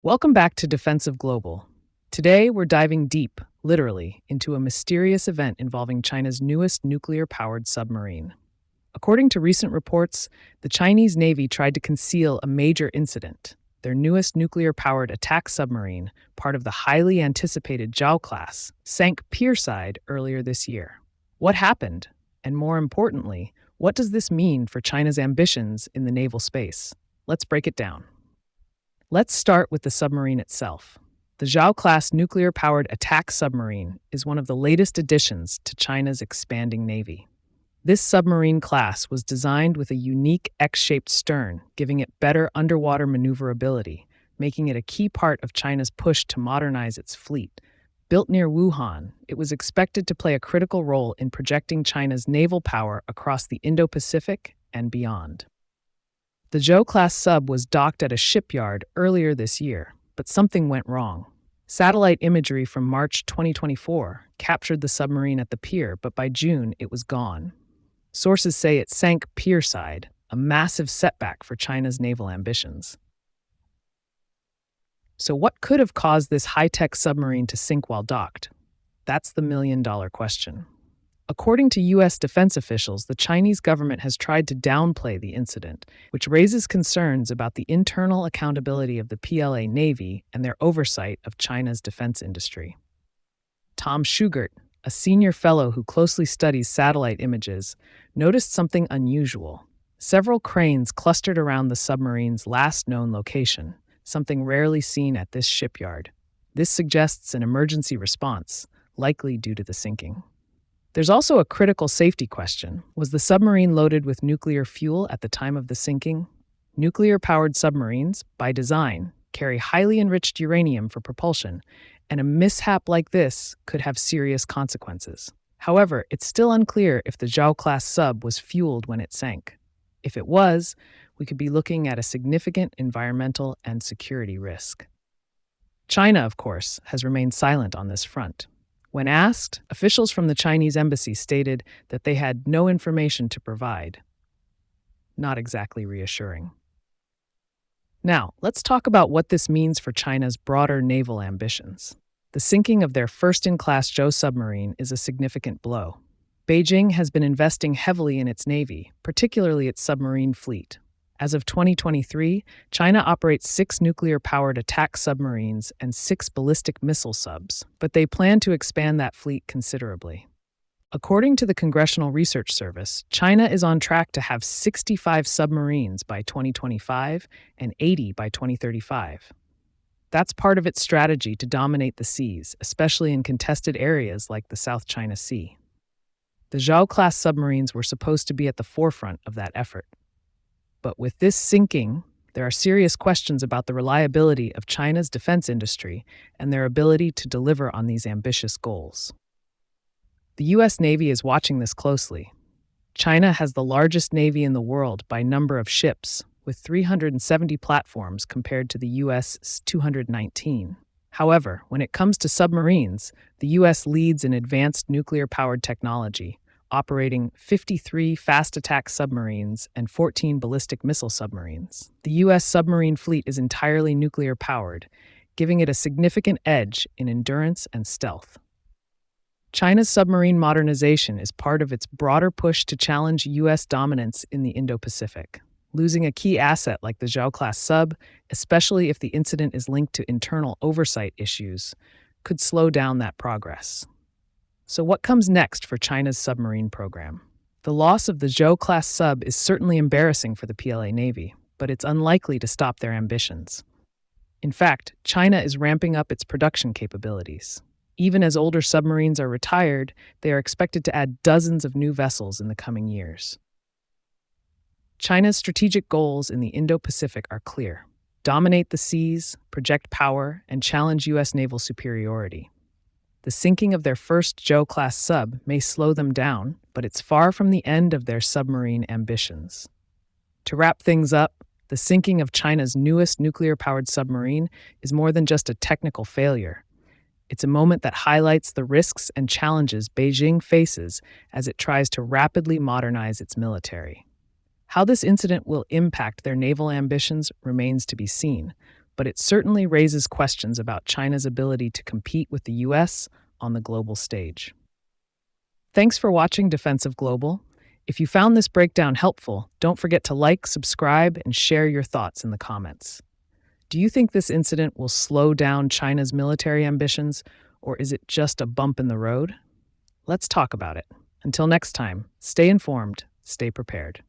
Welcome back to Defensive Global. Today, we're diving deep, literally, into a mysterious event involving China's newest nuclear-powered submarine. According to recent reports, the Chinese Navy tried to conceal a major incident. Their newest nuclear-powered attack submarine, part of the highly anticipated Zhou class, sank pierside earlier this year. What happened? And more importantly, what does this mean for China's ambitions in the naval space? Let's break it down. Let's start with the submarine itself. The Zhou-class nuclear-powered attack submarine is one of the latest additions to China's expanding navy. This submarine class was designed with a unique X-shaped stern, giving it better underwater maneuverability, making it a key part of China's push to modernize its fleet. Built near Wuhan, it was expected to play a critical role in projecting China's naval power across the Indo-Pacific and beyond. The Zhou-class sub was docked at a shipyard earlier this year, but something went wrong. Satellite imagery from March 2024 captured the submarine at the pier, but by June it was gone. Sources say it sank pierside, a massive setback for China's naval ambitions. So what could have caused this high-tech submarine to sink while docked? That's the million-dollar question. According to U.S. defense officials, the Chinese government has tried to downplay the incident, which raises concerns about the internal accountability of the PLA Navy and their oversight of China's defense industry. Tom Schugert, a senior fellow who closely studies satellite images, noticed something unusual. Several cranes clustered around the submarine's last known location, something rarely seen at this shipyard. This suggests an emergency response, likely due to the sinking. There's also a critical safety question. Was the submarine loaded with nuclear fuel at the time of the sinking? Nuclear-powered submarines, by design, carry highly enriched uranium for propulsion, and a mishap like this could have serious consequences. However, it's still unclear if the Zhou-class sub was fueled when it sank. If it was, we could be looking at a significant environmental and security risk. China, of course, has remained silent on this front. When asked, officials from the Chinese embassy stated that they had no information to provide. Not exactly reassuring. Now, let's talk about what this means for China's broader naval ambitions. The sinking of their first-in-class Zhou submarine is a significant blow. Beijing has been investing heavily in its navy, particularly its submarine fleet. As of 2023, China operates 6 nuclear-powered attack submarines and 6 ballistic missile subs, but they plan to expand that fleet considerably. According to the Congressional Research Service, China is on track to have 65 submarines by 2025 and 80 by 2035. That's part of its strategy to dominate the seas, especially in contested areas like the South China Sea. The Zhou-class submarines were supposed to be at the forefront of that effort. But with this sinking, there are serious questions about the reliability of China's defense industry and their ability to deliver on these ambitious goals. The U.S. Navy is watching this closely. China has the largest navy in the world by number of ships, with 370 platforms compared to the U.S.'s 219. However, when it comes to submarines, the U.S. leads in advanced nuclear-powered technology, operating 53 fast-attack submarines and 14 ballistic missile submarines. The U.S. submarine fleet is entirely nuclear-powered, giving it a significant edge in endurance and stealth. China's submarine modernization is part of its broader push to challenge U.S. dominance in the Indo-Pacific. Losing a key asset like the Zhou-class sub, especially if the incident is linked to internal oversight issues, could slow down that progress. So what comes next for China's submarine program? The loss of the Zhou-class sub is certainly embarrassing for the PLA Navy, but it's unlikely to stop their ambitions. In fact, China is ramping up its production capabilities. Even as older submarines are retired, they are expected to add dozens of new vessels in the coming years. China's strategic goals in the Indo-Pacific are clear: dominate the seas, project power, and challenge U.S. naval superiority. The sinking of their first Zhou-class sub may slow them down, but it's far from the end of their submarine ambitions. To wrap things up, the sinking of China's newest nuclear-powered submarine is more than just a technical failure. It's a moment that highlights the risks and challenges Beijing faces as it tries to rapidly modernize its military. How this incident will impact their naval ambitions remains to be seen, but it certainly raises questions about China's ability to compete with the US on the global stage. Thanks for watching Defensive Global. If you found this breakdown helpful, don't forget to like, subscribe, and share your thoughts in the comments. Do you think this incident will slow down China's military ambitions, or is it just a bump in the road? Let's talk about it. Until next time, stay informed, stay prepared.